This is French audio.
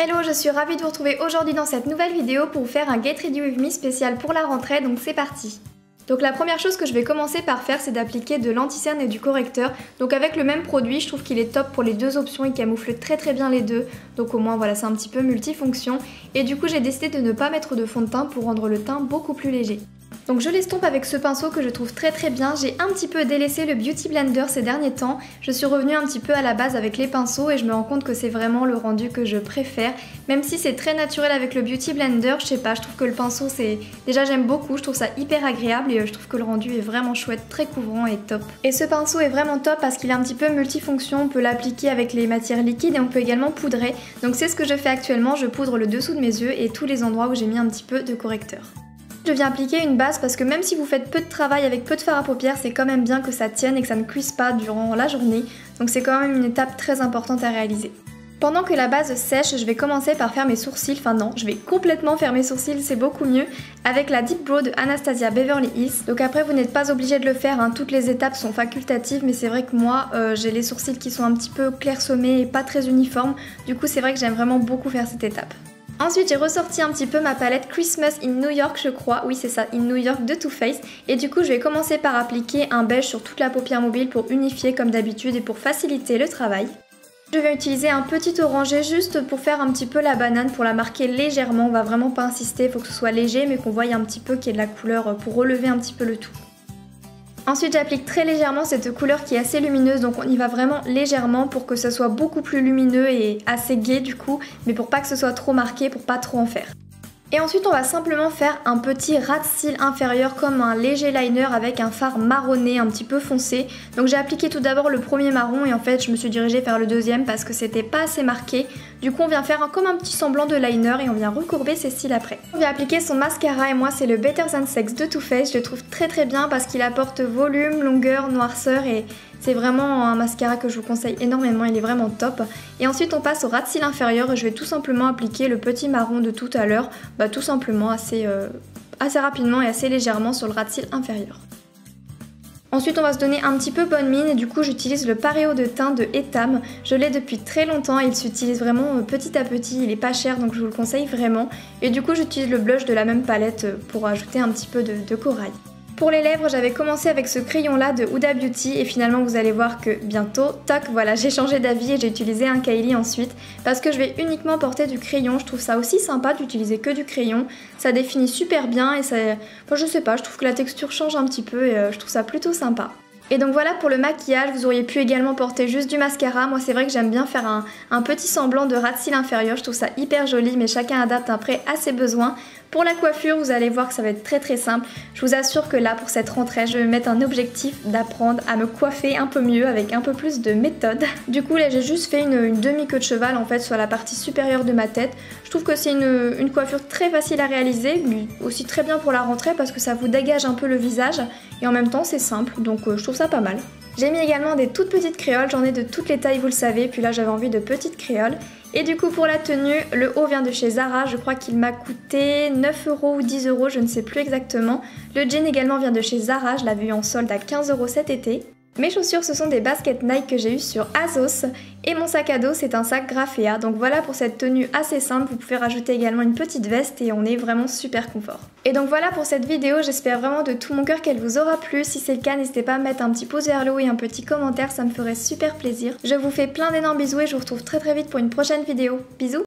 Hello, je suis ravie de vous retrouver aujourd'hui dans cette nouvelle vidéo pour vous faire un Get Ready With Me spécial pour la rentrée, donc c'est parti. Donc la première chose que je vais commencer par faire, c'est d'appliquer de l'anti-cerne et du correcteur. Donc avec le même produit, je trouve qu'il est top pour les deux options, il camoufle très bien les deux. Donc au moins voilà, c'est un petit peu multifonction. Et du coup j'ai décidé de ne pas mettre de fond de teint pour rendre le teint beaucoup plus léger. Donc je l'estompe avec ce pinceau que je trouve très bien. J'ai un petit peu délaissé le Beauty Blender ces derniers temps. Je suis revenue un petit peu à la base avec les pinceaux et je me rends compte que c'est vraiment le rendu que je préfère. Même si c'est très naturel avec le Beauty Blender, je sais pas, je trouve que le pinceau c'est... Déjà j'aime beaucoup, je trouve ça hyper agréable et je trouve que le rendu est vraiment chouette, très couvrant et top. Et ce pinceau est vraiment top parce qu'il est un petit peu multifonction, on peut l'appliquer avec les matières liquides et on peut également poudrer. Donc c'est ce que je fais actuellement, je poudre le dessous de mes yeux et tous les endroits où j'ai mis un petit peu de correcteur. Je viens appliquer une base parce que même si vous faites peu de travail avec peu de fard à paupières, c'est quand même bien que ça tienne et que ça ne cuise pas durant la journée. Donc c'est quand même une étape très importante à réaliser. Pendant que la base sèche, je vais commencer par faire mes sourcils, enfin non, je vais complètement faire mes sourcils, c'est beaucoup mieux, avec la Deep Brow de Anastasia Beverly Hills. Donc après vous n'êtes pas obligé de le faire, hein. Toutes les étapes sont facultatives, mais c'est vrai que moi j'ai les sourcils qui sont un petit peu clairsemés et pas très uniformes, du coup c'est vrai que j'aime vraiment beaucoup faire cette étape. Ensuite j'ai ressorti un petit peu ma palette Christmas in New York je crois, oui c'est ça, in New York de Too Faced. Et du coup je vais commencer par appliquer un beige sur toute la paupière mobile pour unifier comme d'habitude et pour faciliter le travail. Je vais utiliser un petit orangé juste pour faire un petit peu la banane, pour la marquer légèrement, on va vraiment pas insister, il faut que ce soit léger mais qu'on voie un petit peu qu'il y ait de la couleur pour relever un petit peu le tout. Ensuite j'applique très légèrement cette couleur qui est assez lumineuse, donc on y va vraiment légèrement pour que ça soit beaucoup plus lumineux et assez gai du coup, mais pour pas que ce soit trop marqué, pour pas trop en faire. Et ensuite on va simplement faire un petit ras de cils inférieur comme un léger liner avec un fard marronné un petit peu foncé. Donc j'ai appliqué tout d'abord le premier marron et en fait je me suis dirigée vers le deuxième parce que c'était pas assez marqué. Du coup on vient faire comme un petit semblant de liner et on vient recourber ses cils après. On vient appliquer son mascara et moi c'est le Better Than Sex de Too Faced. Je le trouve très bien parce qu'il apporte volume, longueur, noirceur et... c'est vraiment un mascara que je vous conseille énormément, il est vraiment top. Et ensuite on passe au ras de cils inférieur et je vais tout simplement appliquer le petit marron de tout à l'heure, tout simplement assez rapidement et assez légèrement sur le ras de cils inférieur. Ensuite on va se donner un petit peu bonne mine et du coup j'utilise le paréo de teint de Etam. Je l'ai depuis très longtemps et il s'utilise vraiment petit à petit, il est pas cher donc je vous le conseille vraiment. Et du coup j'utilise le blush de la même palette pour ajouter un petit peu de corail. Pour les lèvres, j'avais commencé avec ce crayon là de Huda Beauty et finalement vous allez voir que bientôt, tac, voilà, j'ai changé d'avis et j'ai utilisé un Kylie ensuite parce que je vais uniquement porter du crayon. Je trouve ça aussi sympa d'utiliser que du crayon, ça définit super bien et ça, je sais pas, je trouve que la texture change un petit peu et je trouve ça plutôt sympa. Et donc voilà pour le maquillage, vous auriez pu également porter juste du mascara. Moi c'est vrai que j'aime bien faire un petit semblant de ras de cils inférieur, je trouve ça hyper joli mais chacun adapte après à ses besoins. Pour la coiffure, vous allez voir que ça va être très simple. Je vous assure que là pour cette rentrée, je vais me mettre un objectif d'apprendre à me coiffer un peu mieux avec un peu plus de méthode. Du coup là j'ai juste fait une demi-queue de cheval en fait sur la partie supérieure de ma tête. Je trouve que c'est une coiffure très facile à réaliser, mais aussi très bien pour la rentrée parce que ça vous dégage un peu le visage et en même temps c'est simple donc je trouve ça pas mal. J'ai mis également des toutes petites créoles, j'en ai de toutes les tailles vous le savez, puis là j'avais envie de petites créoles. Et du coup pour la tenue, le haut vient de chez Zara, je crois qu'il m'a coûté 9€ ou 10€, je ne sais plus exactement. Le jean également vient de chez Zara, je l'avais eu en solde à 15€ cet été. Mes chaussures ce sont des baskets Nike que j'ai eues sur Azos et mon sac à dos c'est un sac Graphea. Donc voilà pour cette tenue assez simple, vous pouvez rajouter également une petite veste et on est vraiment super confort. Et donc voilà pour cette vidéo, j'espère vraiment de tout mon cœur qu'elle vous aura plu. Si c'est le cas, n'hésitez pas à mettre un petit pouce vers le haut et un petit commentaire, ça me ferait super plaisir. Je vous fais plein d'énormes bisous et je vous retrouve très vite pour une prochaine vidéo. Bisous!